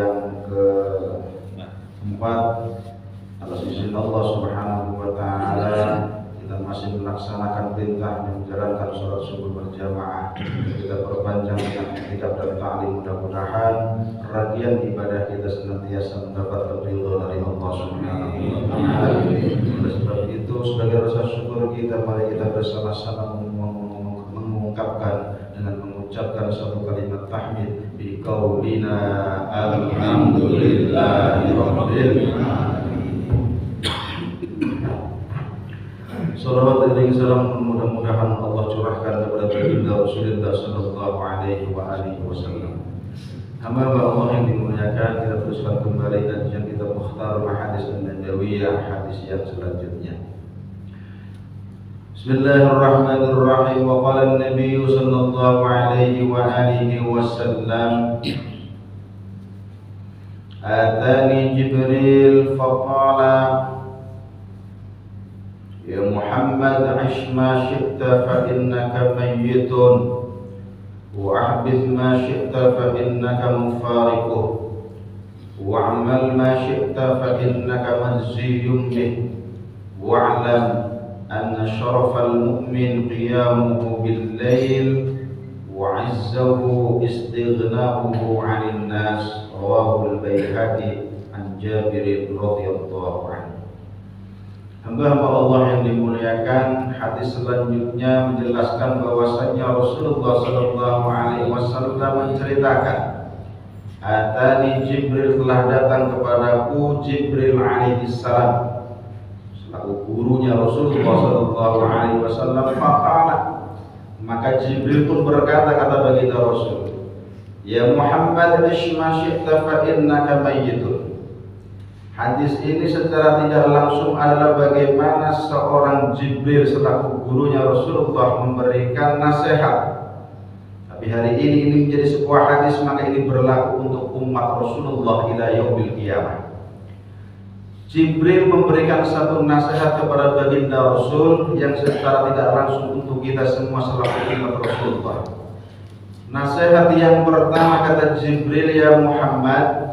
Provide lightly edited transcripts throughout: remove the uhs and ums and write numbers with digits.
yang keempat, atas izin Allah Subhanahu wa Ta'ala, kita masih melaksanakan perintah dan menjalankan sholat subuh berjamaah. Kita perpanjang dengan i'tikaf dan ta'lim, mudah-mudahan rangkaian ibadah kita senantiasa mendapatkan ridho dari Allah Subhanahu wa Ta'ala. Oleh sebab itu, sebagai rasa syukur kita, mari kita bersama-sama mengungkapkan dengan mengucapkan satu kalimat tahmid bi qaulina alhamdulillahi rabbil alamin. Salawat dan salam mudah-mudahan Allah curahkan kepada baginda Rasulullah sallallahu alaihi wasallam. Hamba Allah yang dimuliakan, kita teruskan kembali kajian kitab Mukhtarul Ahadits An-Nabawiyah, hadis yang selanjutnya. Bismillahirrahmanirrahim. Wa qala an-nabiy sallallahu alaihi wasallam, atani Jibril faqala ya Muhammad, ish ma syi'ta fa innaka mayyitun wa ahbib ma syi'ta fa innaka mufariquh wa'mal ma syi'ta fa innaka manziyyun bih wa'lam anna syarafal mu'min qiyamuhu bil-lail wa 'izzahu istighna'uhu 'anil nas. Rawahu al-Baihaqi an Jabir radhiyallahu anhu. Hamba-hamba Allah yang dimuliakan, hadis selanjutnya menjelaskan bahwasanya Rasulullah sallallahu alaihi wasallam menceritakan, atani Jibril, telah datang kepadaku Jibril alaihi salam selaku gurunya Rasulullah sallallahu alaihi wasallam. Faqala, maka Jibril pun berkata, kata baginda Rasul, ya Muhammad, ish ma syi'ta fa innaka mayyitun. Hadis ini secara tidak langsung adalah bagaimana seorang Jibril selaku gurunya Rasulullah memberikan nasihat. Tapi hari ini menjadi sebuah hadis, maka ini berlaku untuk umat Rasulullah ila yaumil qiyamah. Jibril memberikan satu nasihat kepada baginda Rasul yang secara tidak langsung untuk kita semua selaku umat Rasulullah. Nasihat yang pertama, kata Jibril, ya Muhammad,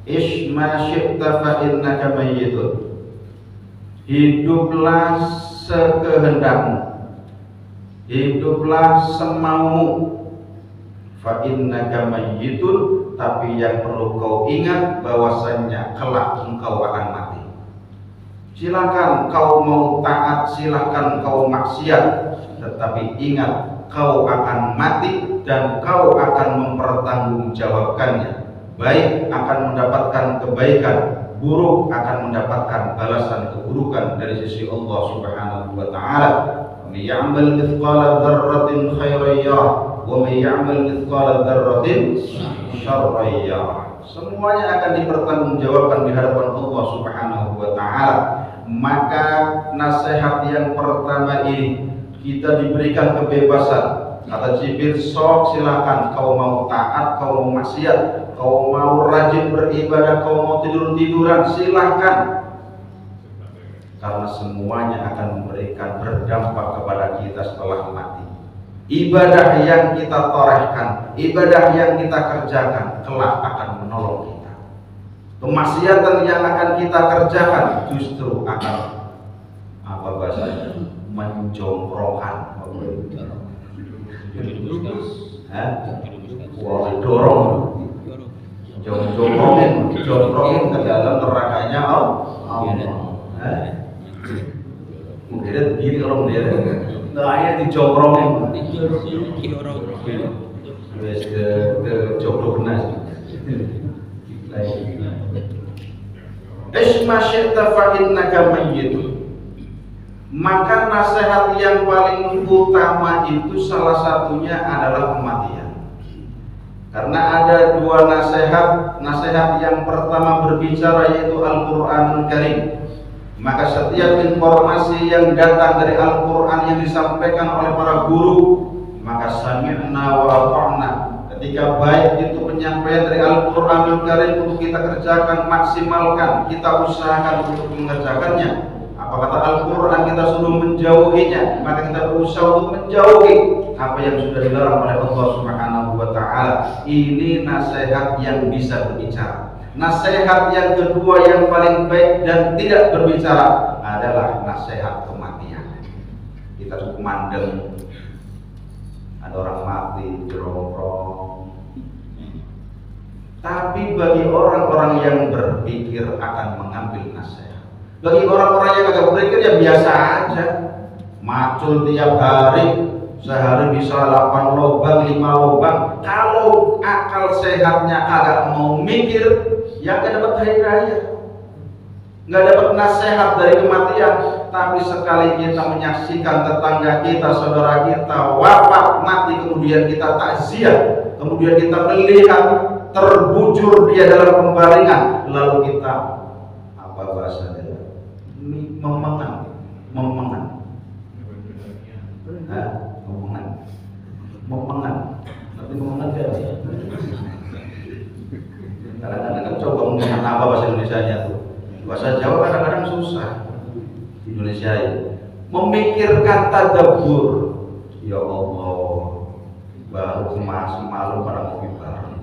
ish ma syi'ta fa innaka mayyitun. Hiduplah sekehendakmu, hiduplah semaumu. Fa innaka mayyitun, tapi yang perlu kau ingat bahwasannya kelak engkau akan mati. Silakan kau mau taat, silakan kau maksiat, tetapi ingat kau akan mati dan kau akan mempertanggungjawabkannya. Baik akan mendapatkan kebaikan, buruk akan mendapatkan balasan keburukan dari sisi Allah Subhanahu wa Ta'ala. May ya'mal mithqala dzarratin khairan yarah wa may ya'mal mithqala dzarratin syarran yarah. Semuanya akan dipertanggungjawabkan di hadapan Allah Subhanahu wa Ta'ala. Maka nasihat yang pertama ini, kita diberikan kebebasan. Kata Jibril, sok silakan, kau mau taat, kau mau maksiat, kau mau rajin beribadah, kau mau tidur-tiduran, silahkan. Karena semuanya akan memberikan berdampak kepada kita setelah mati. Ibadah yang kita torehkan, ibadah yang kita kerjakan, kelak akan menolong kita. Kemaksiatan yang akan kita kerjakan justru akan menjongkrokan. Dorong, jongkrongin ke dalam nerakanya Allah. Mungkin begini kalau dia, ayat dijongkrongin, wes ke jongkrong benas. Isma syi'ta fa innaka mayyitun. Maka nasihat yang paling utama itu salah satunya adalah kematian. Karena ada dua nasihat. Nasihat yang pertama berbicara yaitu Al-Qur'anul Karim. Maka setiap informasi yang datang dari Al-Qur'an yang disampaikan oleh para guru, maka sami'na wa ata'na. Ketika baik itu penyampaian dari Al-Qur'anul Karim untuk kita kerjakan, maksimalkan, kita usahakan untuk mengerjakannya. Apa kata Al-Quran, kita suruh menjauhinya, maka kita berusaha untuk menjauhi apa yang sudah dilarang oleh Allah Subhanahu wa Ta'ala. Ta'ala. Ini nasihat yang bisa berbicara. Nasihat yang kedua yang paling baik dan tidak berbicara adalah nasihat kematian. Kita cukup mandeng, ada orang mati jerongkrong. Tapi bagi orang-orang yang berpikir akan mengambil nasihat, bagi orang-orang yang agak berpikir ya biasa aja, macul tiap hari, sehari bisa 8 lubang, 5 lubang. Kalau akal sehatnya agak mau mikir, ya gak dapat hari raya, gak dapat nasihat dari kematian. Tapi sekali kita menyaksikan tetangga kita, saudara kita wafat mati, kemudian kita takziah, kemudian kita melihat terbujur dia dalam pembaringan, lalu kita apa bahasanya, memengan, tapi memengan dia. Kadang-kadang kan coba mengingat apa bahasa Indonesianya tuh. Bahasa Jawa kadang-kadang susah. Indonesia ini memikirkan tadabbur. Ya Allah, baru masih malu pada ngopi bareng.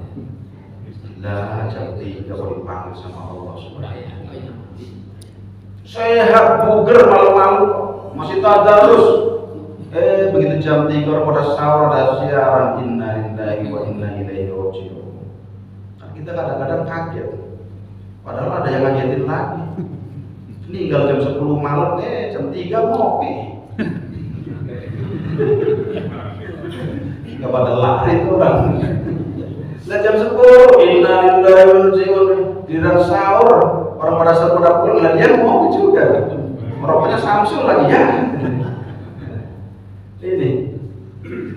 Lah jam 3 baru dipanggil sama Allah Subhanahu wa taala. Sehat buger malu-malu masih tadarus. Begitu jam 3 orang pada sahur ada siaran inna lillahi wa inna ilaihi raji'un. Kita kadang-kadang kaget, padahal ada yang ngagetin lagi. Tinggal jam 10 malam, jam 3 ngopi. Gak pada lari itu orang. Nah jam 10, innalillahi wa inna ilaihi raji'un, giliran sahur, orang pada sahur pada pulang, dia ngopi juga. Merokoknya Samsul lagi ya. Ini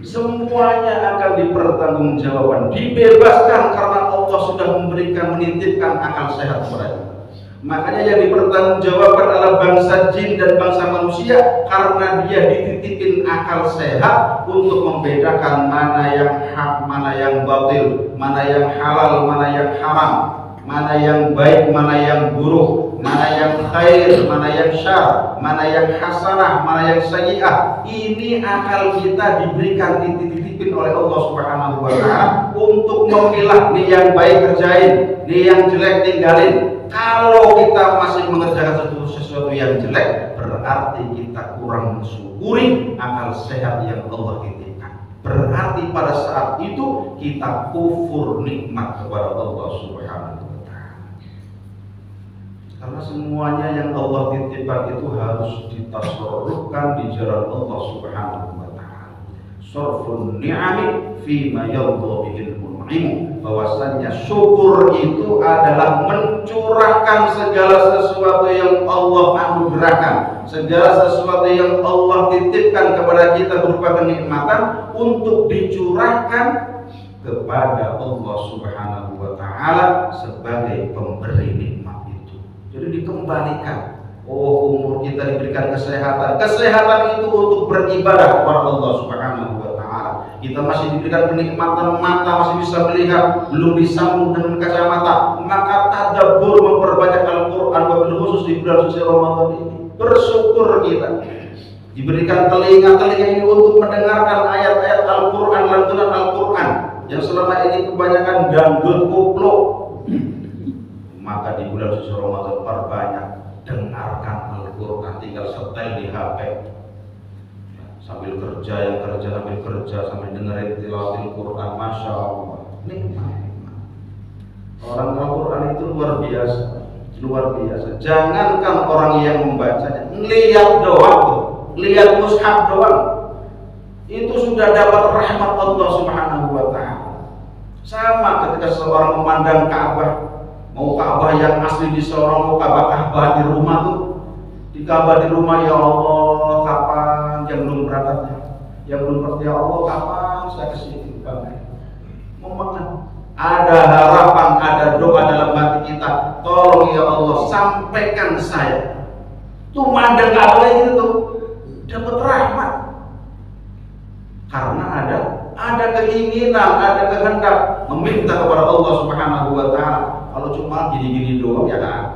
semuanya akan dipertanggungjawabkan, dibebaskan karena Allah sudah menitipkan akal sehat mereka. Makanya yang dipertanggungjawabkan adalah bangsa jin dan bangsa manusia, karena dia dititipin akal sehat untuk membedakan mana yang hak, mana yang batil, mana yang halal, mana yang haram, mana yang baik, mana yang buruk, mana yang khair, mana yang syar, mana yang hasanah, mana yang sayyi'ah. Ini akal kita diberikan, dititipin oleh Allah Subhanahu wa taala untuk memilah nih yang baik kerjain, nih yang jelek tinggalin. Kalau kita masih mengerjakan sesuatu yang jelek, berarti kita kurang mensyukuri akal sehat yang Allah titipkan. Berarti pada saat itu kita kufur nikmat kepada Allah Subhanahu wa taala. Karena semuanya yang Allah titipkan itu harus ditasarrufkan di jalan Allah Subhanahu wa taala. Sarfun ni'ami fi ma yardha bihil mun'im. Bahwasanya syukur itu adalah mencurahkan segala sesuatu yang Allah anugerahkan, segala sesuatu yang Allah titipkan kepada kita berupa kenikmatan untuk dicurahkan kepada Allah Subhanahu wa taala sebagai pemberi nikmat itu. Jadi dikembalikan. Oh, umur kita diberikan kesehatan. Kesehatan itu untuk beribadah kepada Allah Subhanahu wa taala. Kita masih diberikan kenikmatan mata, masih bisa melihat, belum disambung dengan kacamata. Maka tadabbur, memperbanyak Al-Qur'an, wabil khusus di bulan suci Ramadan ini. Bersyukur kita diberikan telinga ini untuk mendengarkan ayat-ayat Al-Qur'an, lantunan Al-Qur'an yang selama ini kebanyakan dangdut koplo. Maka di bulan suci Ramadan perbanyak dengarkan Al-Qur'an, tinggal setel di HP. Sambil kerja, yang kerja sambil kerja, sambil dengerin tilawatil Quran, masya Allah, nikmat. Orang Al-Quran itu luar biasa, luar biasa. Jangankan orang yang membacanya, ngelihat doang tuh, lihat mushaf doang, itu sudah dapat rahmat Allah Subhanahu wa taala. Sama ketika seorang memandang Ka'bah, mau Ka'bah yang asli di Sorong, mau Ka'bah di rumah tuh, di Ka'bah di rumah, ya Allah, kapan yang belum berangkatnya, yang belum berangkat, ya Allah, kapan saya kesini banget. Memegang, ada harapan, ada doa dalam hati kita, tolong ya Allah sampaikan saya. Tuh mandang Ka'bah itu tuh dapat rahmat, karena ada keinginan, ada kehendak meminta kepada Allah Subhanahu wa taala. Kalau cuma gini-gini doang ya kan.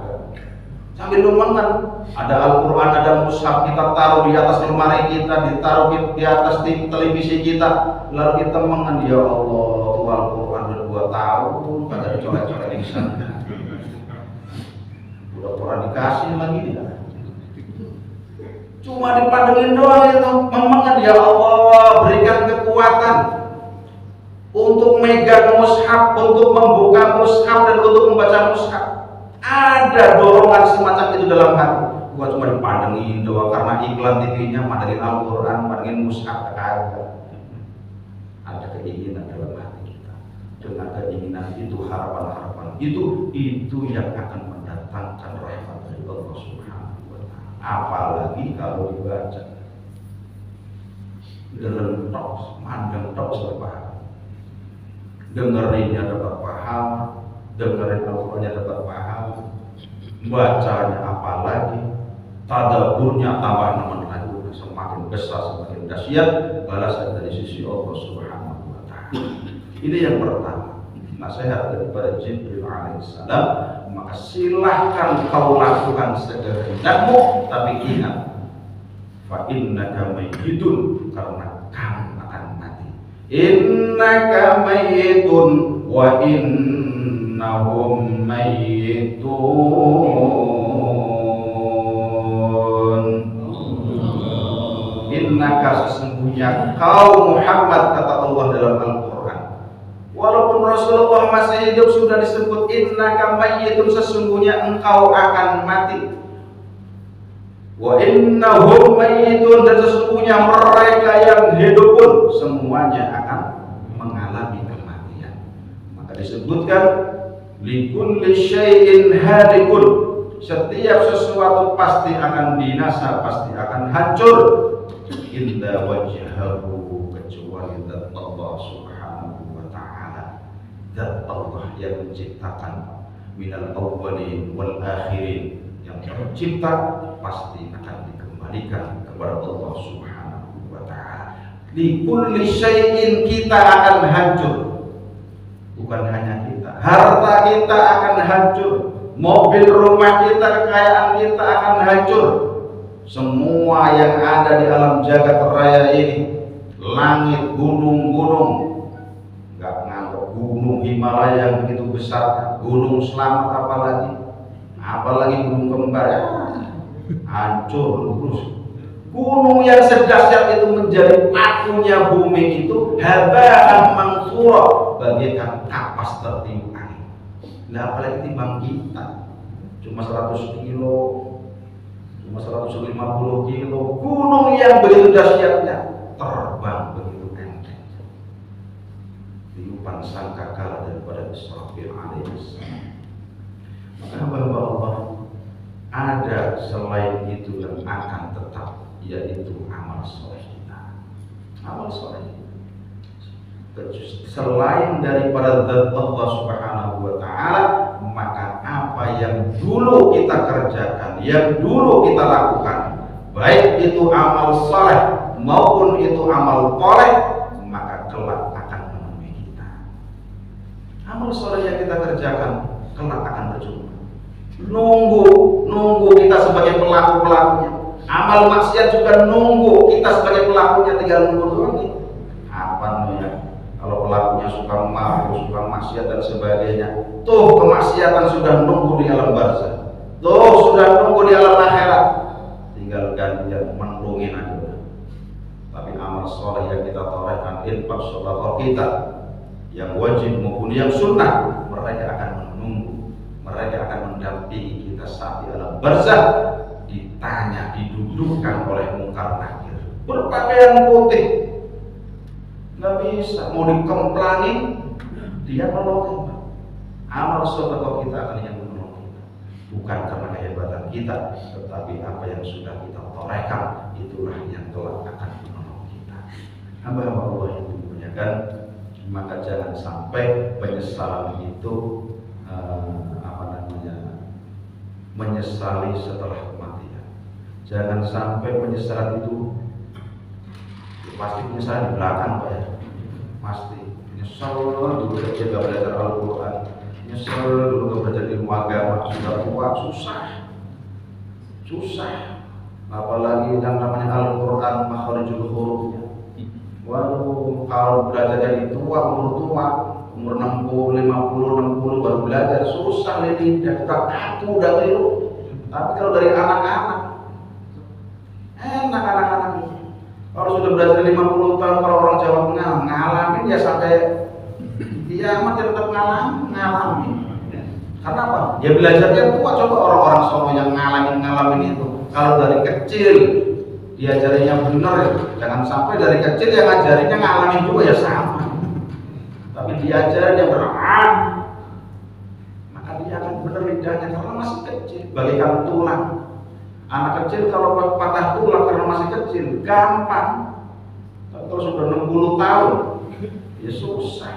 Sambil lumangan, ada Al-Quran, ada mushaf, kita taruh di atas lemari kita, ditaruh di atas televisi kita, lalu kita mengan, ya Allah, Tuhan tahun pada dicolek-colek di sana. Pura-pura dikasih lagi dia. Cuma dipandengin doang itu. Memang ya Allah berikan kekuatan untuk megang mushaf, untuk membuka mushaf dan untuk membaca mushaf. Ada dorongan semacam itu dalam hati. Gua cuma dipandengin doang karena iklan TV-nya mandangin Al-Quran, mandangin mushaf kagak. Ada keinginan dalam hati kita. Dengan keinginan itu, harapan-harapan itu yang akan mendatangkan rahmat dari Allah Subhanahu wa Ta'ala. Apalagi kalau dibaca dalam tok, mandang tok serba. Dengerinnya dapat pahala, dengerin Al-Qur'annya dapat pahala, bacanya apalagi, tadaburnya tambah nemen lagi, semakin besar, semakin dahsyat balasan dari sisi Allah Subhanahu wa Ta'ala. Ini yang pertama, nasihat daripada Jibril alaihissalam. Maka silahkan kau lakukan sekehendakmu, tapi ingat, fa innaka mayyitun, karena kamu akan mati. Innaka mayyitun wa innahum mayyitun. Innaka, sesungguhnya kau Muhammad, kata Allah dalam Al-Quran. Walaupun Rasulullah masih hidup sudah disebut innaka mayyitun, sesungguhnya engkau akan mati. Wa innahum mayyitun, dan sesungguhnya mereka yang hidup pun semuanya akan mengalami kematian. Maka disebutkan likulli syai'in halikun, setiap sesuatu pasti akan binasa, pasti akan hancur, illa wajhahu, kecuali zat Allah Subhanahu wa Ta'ala, zat Allah yang menciptakan minal awwalin wal akhirin, yang mencipta pasti akan dikembalikan kepada Allah Subhanahu wa Ta'ala. Li kulli syai'in, kita akan hancur. Bukan hanya kita, harta kita akan hancur, mobil rumah kita, kekayaan kita akan hancur. Semua yang ada di alam jagat raya ini, langit, gunung-gunung, nggak nganggap gunung Himalaya yang begitu besar, gunung Selamat apalagi gunung kembar ya, hancur terus. Gunung yang sedahsyat itu menjadi pakunya bumi itu haba'an mansura, bagaikan kapas tertiup angin. Nah, apalagi timbang kita cuma 100 kilo, cuma 150 kilo, gunung yang begitu dahsyatnya terbang begitu enteng. Tiupan sangkakala daripada Israfil alaihissalam. Maka hamba Allah, ada selain itu yang akan tetap, yaitu amal soleh kita. Amal soleh selain daripada zat Allah Subhanahu wa Ta'ala, maka apa yang dulu kita kerjakan, yang dulu kita lakukan, baik itu amal soleh maupun itu amal toleh, maka kelak akan menemui kita. Amal soleh yang kita kerjakan kelak akan berjumpa. Nunggu kita sebagai pelaku-pelakunya. Amal maksiat juga nunggu kita sebagai pelakunya, tinggal nunggu doang nih. Apa namanya? Kalau pelakunya suka mabuk, suka maksiat dan sebagainya, tuh kemaksiatan sudah nunggu di alam barzah, tuh sudah nunggu di alam akhirat. Tinggal gantian menungguin aja. Tapi amal soleh yang kita torehkan, infak sedekah kita, yang wajib maupun yang sunnah, mereka akan menunggu, mereka akan mendampingi kita saat di alam barzah. Ditanya, didudukkan oleh mungkar nakir, berpakaian putih, nggak bisa, mau dikemplangin dia menolong. Amal sedekah kita akan yang menolong kita, bukan karena kehebatan kita, tetapi apa yang sudah kita torehkan itulah yang kelak akan menolong kita. Hamba Allah yang dimuliakan, maka jangan sampai penyesalan itu menyesali setelah kematian. Jangan sampai penyesalan itu, pasti penyesalan di belakang Pak ya, pasti nyesal dulu kerja gak belajar Al-Quran, nyesal dulu gak belajar ilmu agama, sudah tua susah, apalagi yang namanya Al-Quran makharijul hurufnya. Waduh, kalau belajar dari tua, umur tua, umur 60, 50, 60 baru belajar, susah ini, udah kaku, udah keliru. Tapi kalau dari anak-anak, enak anak-anak. Kalau sudah belajar 50 tahun, kalau orang Jawa Tengah ngalamin ya sampai kiamat ya tetap ngalamin. Karena apa? Ya belajarnya tua. Coba orang-orang sono yang ngalamin itu, kalau dari kecil diajarinya benar ya, jangan sampai dari kecil yang ngajarinya ngalamin juga ya sama. Tapi diajarin yang benar, maka dia akan benar lidahnya karena masih kecil. Bagaikan tulang. Anak kecil kalau patah tulang karena masih kecil gampang. Tapi kalau sudah 60 tahun ya susah.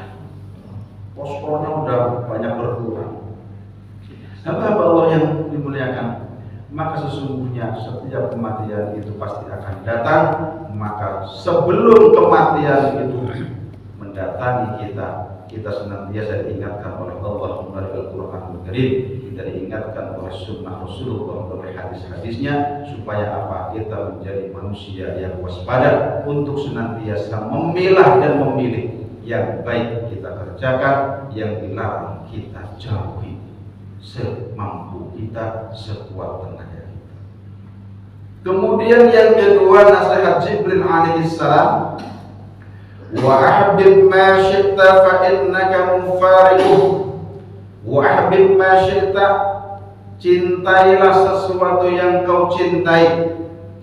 Poskornya udah banyak berkurang. Hamba Allah yang dimuliakan, maka sesungguhnya setiap kematian itu pasti akan datang. Maka sebelum kematian itu mendatangi kita senantiasa diingatkan oleh Allah melalui Al-Quranul Karim, kita diingatkan oleh sunnah Rasulullah melalui hadis-hadisnya, supaya apa? Kita menjadi manusia yang waspada untuk senantiasa memilah dan memilih yang baik kita kerjakan, yang dilarang kita jauhi semampu kita, sekuat tenaga kita. Kemudian yang kedua, nasihat Jibril alaihissalam, wa ahbib ma syi'ta fa innaka mufariquh. Wa ahbib ma syi'ta, cintailah sesuatu yang kau cintai,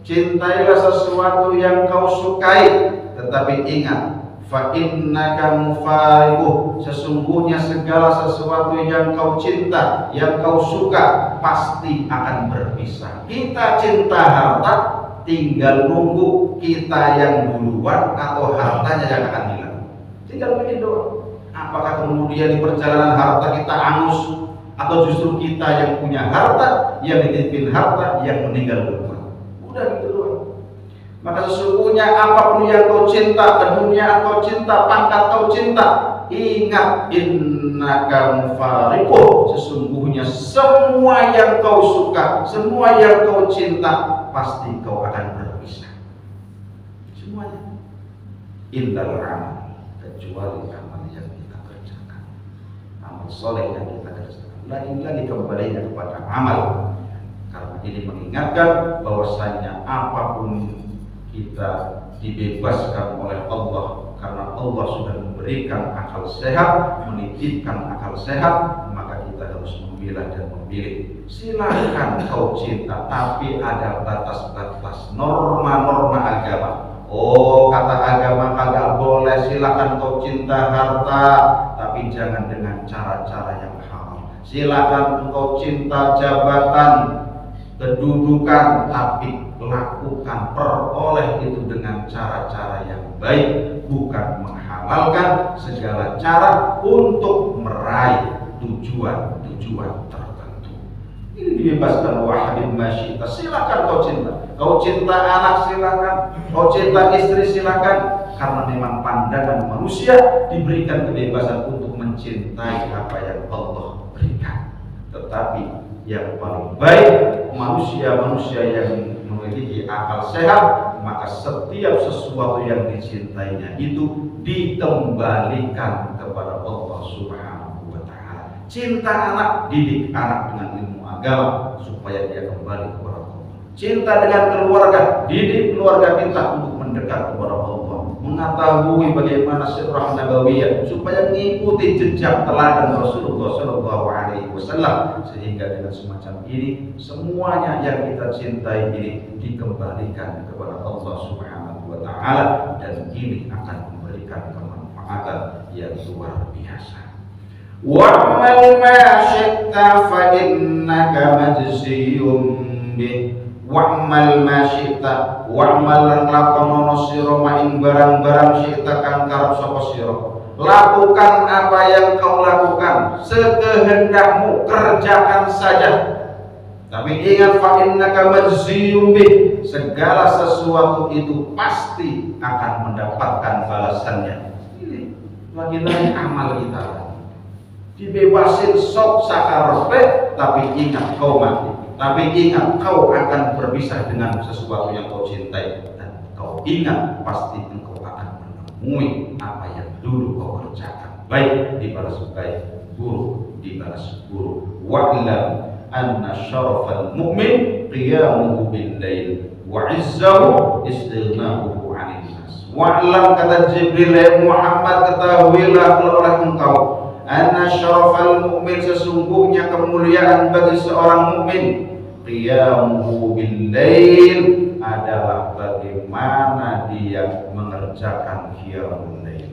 cintailah sesuatu yang kau sukai, tetapi ingat, fa innaka mufariquh, sesungguhnya segala sesuatu yang kau cinta, yang kau suka pasti akan berpisah. Kita cinta harta, tinggal nunggu kita yang duluan atau hartanya yang akan hilang. Tinggal pilih doang. Apakah kemudian di perjalanan harta kita angus, atau justru kita yang punya harta, yang dititipin harta, yang meninggal duluan. Udah gitu doang. Maka sesungguhnya apapun yang kau cinta, dunia kau cinta, pangkat kau cinta, ingat, innaka mufariquh, sesungguhnya semua yang kau suka, semua yang kau cinta, pasti kau akan berpisah. Semuanya. Illal amal, kecuali amal yang kita kerjakan, amal soleh yang kita kerjakan. Lagi-lagi kembalinya kepada amal. Karena ini mengingatkan bahwasanya apapun kita dibebaskan oleh Allah, karena Allah sudah memberikan akal sehat, menitipkan akal sehat, maka kita harus memilah dan memilih. Silakan kau cinta, tapi ada batas-batas, norma-norma agama. Oh, kata agama kagak boleh. Silakan kau cinta harta, tapi jangan dengan cara-cara yang haram. Silakan kau cinta jabatan, kedudukan, tapi lakukan, peroleh itu dengan cara-cara yang baik, bukan menghalalkan segala cara untuk meraih tujuan-tujuan tertentu. Ini dibebaskan. Wahid masyita, silakan kau cinta. Kau cinta anak silakan, kau cinta istri silakan, karena memang pandangan manusia diberikan kebebasan untuk mencintai apa yang Allah berikan. Tetapi yang paling baik, manusia-manusia yang memiliki akal sehat, maka setiap sesuatu yang dicintainya itu dikembalikan kepada Allah Subhanahu wa Ta'ala. Cinta anak, didik anak dengan ilmu agama supaya dia kembali kepada Allah. Cinta dengan keluarga, didik keluarga kita untuk mendekat kepada Allah. Mengetahui bagaimana sirah nabawiyah supaya mengikuti jejak teladan Rasulullah Shallallahu Alaihi Wasallam, sehingga dengan semacam ini semuanya yang kita cintai ini dikembalikan kepada Allah Subhanahu Wa Taala, dan ini akan memberikan kemanfaatan yang luar biasa. Wa'mal ma syi'ta fa innaka majziyun bih. Wa'mal ma syi'ta, wa'mal lan lakonono sira maing barang-barang syi'ta kang karep sapa sira. Lakukan apa yang kau lakukan, sekehendakmu, kerjakan saja. Tapi ingat, fa innaka majziyun bih, segala sesuatu itu pasti akan mendapatkan balasannya. Ini lagi-lagi amal kita. Dibebasin sok sakarepe, tapi ingat kau mati. Tapi ingat kau akan berpisah dengan sesuatu yang kau cintai, dan kau ingat pasti engkau akan menemui apa yang dulu kau kerjakan. baik dibalas baik, buruk dibalas buruk. Wa'lam anna syarafal mu'min qiyamuhu bil lail wa 'izzahu istighna'uhu 'anil nas. Wa'lam, kata Jibril, Muhammad, ketahuilah oleh engkau, anna syarafal mu'min, sesungguhnya kemuliaan bagi seorang mukmin, qiyamuhu bil lail, adalah bagaimana dia mengerjakan qiyamul lail.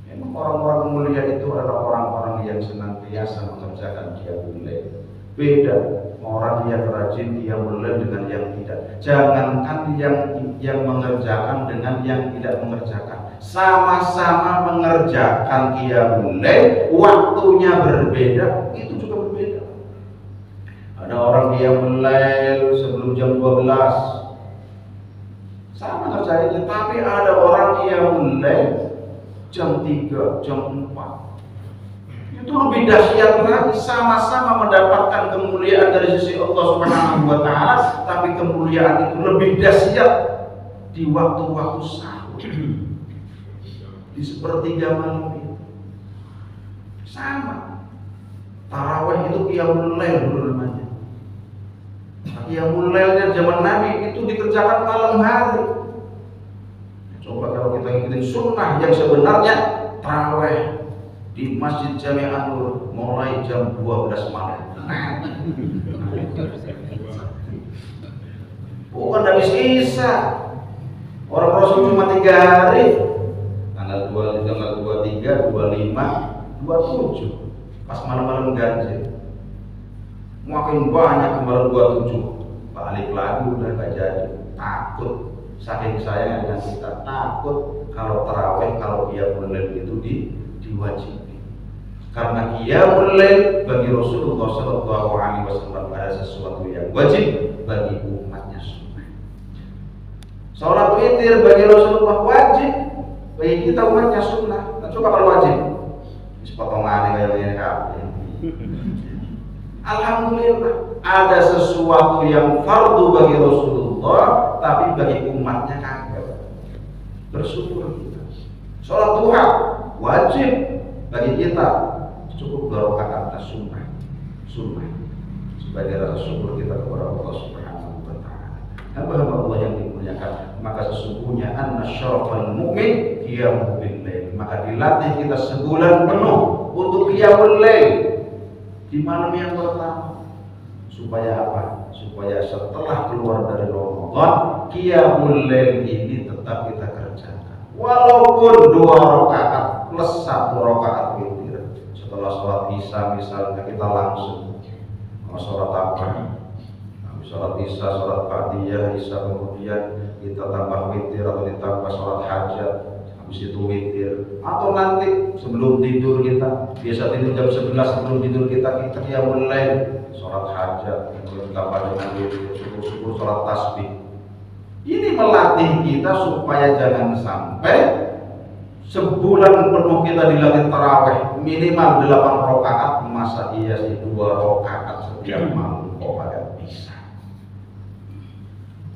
Memang orang-orang mulia itu adalah orang-orang yang senantiasa mengerjakan qiyamul lail. Beda orang yang rajin qiyamul lail dengan yang tidak. Jangankan yang mengerjakan dengan yang tidak mengerjakan, sama-sama mengerjakan qiyamul lail, waktunya berbeda, itu juga berbeda. Ada orang qiyamul lail sebelum jam 12, sama ngerjainnya, tapi ada orang qiyamul lail jam 3, jam 4. Itu lebih dahsyat lagi, sama-sama mendapatkan kemuliaan dari sisi Allah Subhanahu wa taala, tapi kemuliaan itu lebih dahsyat di waktu-waktu sahur, di sepertiga malam itu. Sama. Tarawih itu qiyamul lail dulu namanya. Qiyamul lailnya zaman Nabi itu dikerjakan malam hari. Coba kalau kita ngikutin sunnah yang sebenarnya, tarawih di Masjid Jami'an Nur mulai jam 12 malam. Bukan dari sisa. Orang Rasul cuma 3 hari. Tanggal 23, 25, 27. Pas malam-malam ganjil. Makin banyak ke malam 27. Balik lagi udah gak jadi. Takut. Saking sayang dengan kita, takut kalau tarawih, kalau qiyamul lail itu diwajibi. Karena qiyamul lail bagi Rasulullah SAW ada sesuatu yang wajib, bagi umatnya sunnah. Salat witir bagi Rasulullah wajib, bagi kita umatnya sunnah. Nah, coba kalau wajib, sepotongan kayak ini kabeh. Alhamdulillah, ada sesuatu yang fardu bagi Rasulullah, tapi bagi umatnya kagak. Bersyukur kita. Sholat duha wajib bagi kita, cukup 2 rakaat sunnah. Sebagai rasa syukur kita kepada Allah Subhanahu wa taala. Hamba-hamba Allah yang dimuliakan, maka sesungguhnya anna syarafal mu'min qiyamul lail. Maka dilatih kita sebulan penuh untuk qiyamul lail di malam yang pertama. Supaya apa? Supaya setelah keluar dari Ramadan, qiyamul lail ini tetap kita kerjakan. Walaupun 2 rakaat plus 1 rakaat witir. Setelah sholat isya misalnya kita langsung sholat apa? Sholat isya, sholat ba'diyah, isya, kemudian kita tambah witir atau ditambah sholat hajat, habis itu witir. Atau nanti sebelum tidur kita, biasa tidur jam 11, sebelum tidur kita qiyamul lail, sholat hajat, kemudian ditambah dengan witir, syukur-syukur, sholat tasbih. Ini melatih kita supaya jangan sampai sebulan penuh kita dilatih tarawih minimal 8 rakaat, masa iya sih 2 rakaat setiap malam kok agak bisa.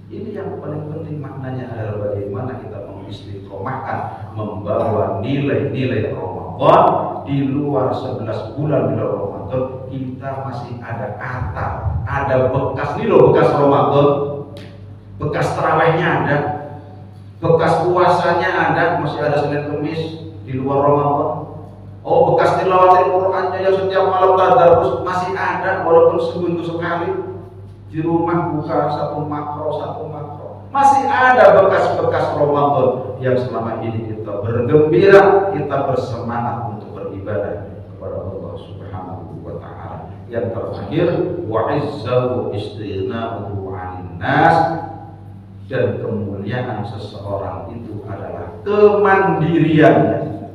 Ini yang paling penting maknanya adalah bagaimana kita mengistiqomahkan, membawa nilai-nilai Ramadan di luar 11 bulan di luar Ramadan. Kita masih ada atap, ada bekas nih loh, bekas Ramadan, bekas tarawihnya ada, bekas puasanya ada, masih ada Senin Kemis di luar Ramadan. Oh, bekas tilawatil Qur'annya yang setiap malam tadarus masih ada, walaupun seminggu sekali. Di rumah buka satu makro, masih ada bekas-bekas Ramadan yang selama ini kita bergembira, kita bersemangat untuk beribadah kepada Allah Subhanahu wa taala. Yang terakhir, wa izzahu istighna'uhu 'anil nas, dan kemuliaan seseorang itu adalah kemandiriannya.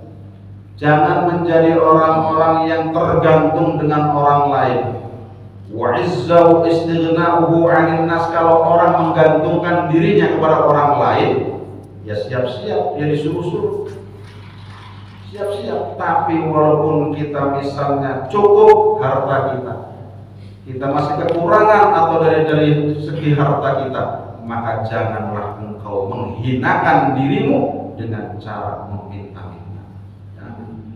Jangan menjadi orang-orang yang tergantung dengan orang lain. Wa izzahu istighna'uhu 'anil nas, kalau orang menggantungkan dirinya kepada orang lain, ya siap-siap dia disuruh-suruh. Siap-siap, tapi walaupun kita misalnya cukup harta kita masih kekurangan atau dari segi harta kita, maka janganlah engkau menghinakan dirimu dengan cara meminta-minta.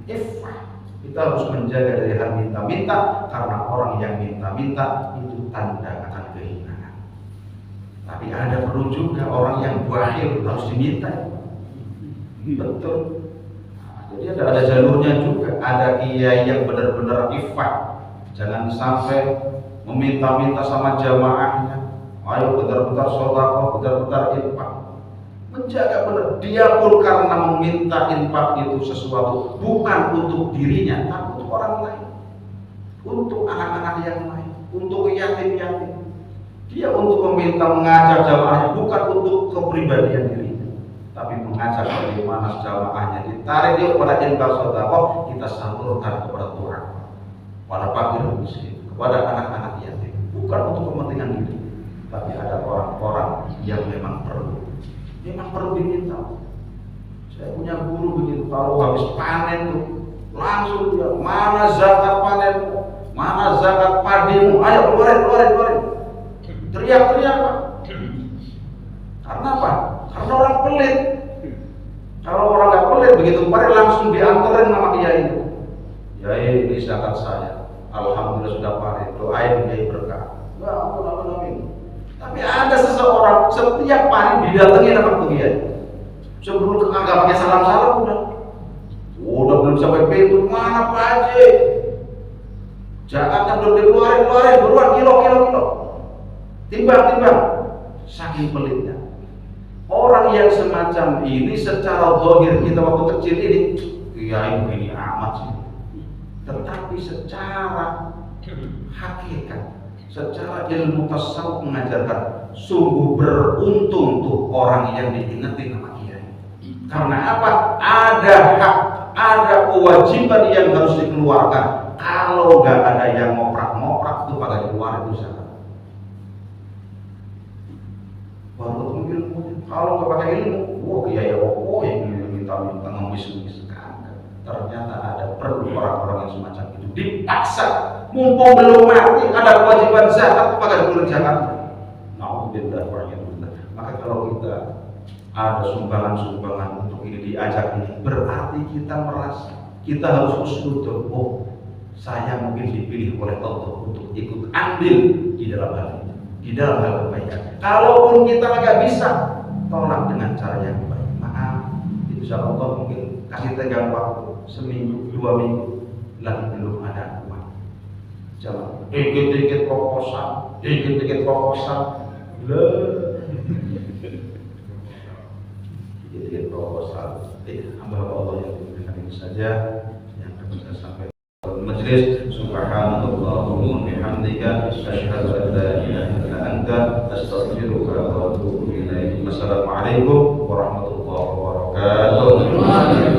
Iffah. Kita harus menjaga dari hal minta-minta, karena orang yang minta-minta itu tanda akan kehinaan. Tapi ada perlu juga orang yang bakhil harus diminta. Betul. Nah, jadi ada jalurnya juga. Ada kiai yang benar-benar iffah. Jangan sampai meminta-minta sama jamaahnya. Ayo benar-benar sedekah, benar-benar infak. Menjaga benar. Dia pun karena meminta infak itu sesuatu bukan untuk dirinya, tapi untuk orang lain, untuk anak-anak yang lain, untuk yatim-yatim. Dia untuk meminta mengajak jamaahnya bukan untuk kepribadian dirinya, tapi mengajak bagaimana jamaahnya ditarik dia kepada infak sedekah, kita salurkan kepada Tuhan, kepada fakir miskin, kepada anak-anak yatim, bukan untuk kepentingan diri. Tapi ada orang-orang yang memang perlu diminta. Saya punya guru begitu, kalau habis panen tuh langsung dia, mana zakat panenmu, mana zakat padimu, ayo keluarin. Teriak-teriak Pak. Karena apa? Karena orang pelit. Kalau orang nggak pelit begitu kemarin langsung dianterin sama kiai itu. Kiai, ini zakat saya. Alhamdulillah sudah panen. Doain kiai berkah. Ya amin. Tapi ada seseorang setiap panen didatengin sama kiai. Sebelum nggak pakai salam udah belum sampai pintu, mana Pak Haji? Zakatnya belum dikeluarin, buruan kilo. Timbang. Saking pelitnya. Orang yang semacam ini secara zahir kita waktu kecil ini, kiai begini amat sih. Tetapi secara hakikat, secara ilmu tasawuf mengajarkan sungguh beruntung tuh orang yang diingetin sama kiai. Karena apa? Ada hak, ada kewajiban yang harus dikeluarkan. Kalau nggak ada yang ngoprak tuh pada keluar itu zakat. Baru ilmu. Kalau nggak pakai ilmu, kiai yang minta ngemis-ngemis. Ternyata ada perlu orang-orang yang semacam itu dipaksa, mumpung belum mati ada kewajiban zakat kepada bulan zakat. Nauzubillah. Maka kalau kita ada sumbangan untuk ini diajak ini, berarti kita merasa kita harus husnudzon. Oh, saya mungkin dipilih oleh Allah untuk ikut andil di dalam hal ini, di dalam hal kebaikan. Kalaupun kita nggak bisa, tolak dengan cara yang baik. Maaf, insya Allah mungkin kasih tenggang waktu seminggu, 2 minggu lagi belum ada uang. Jangan dikit-dikit proposal. Dikit-dikit proposal. Hamba Allah yang diberikan ini saja yang akan saya sampaikan. Majlis subhanallahumma bihamdika asyhadu an la ilaha illa anta astaghfiruka wa atubu ilaik. Wassalamualaikum warahmatullahi wabarakatuh.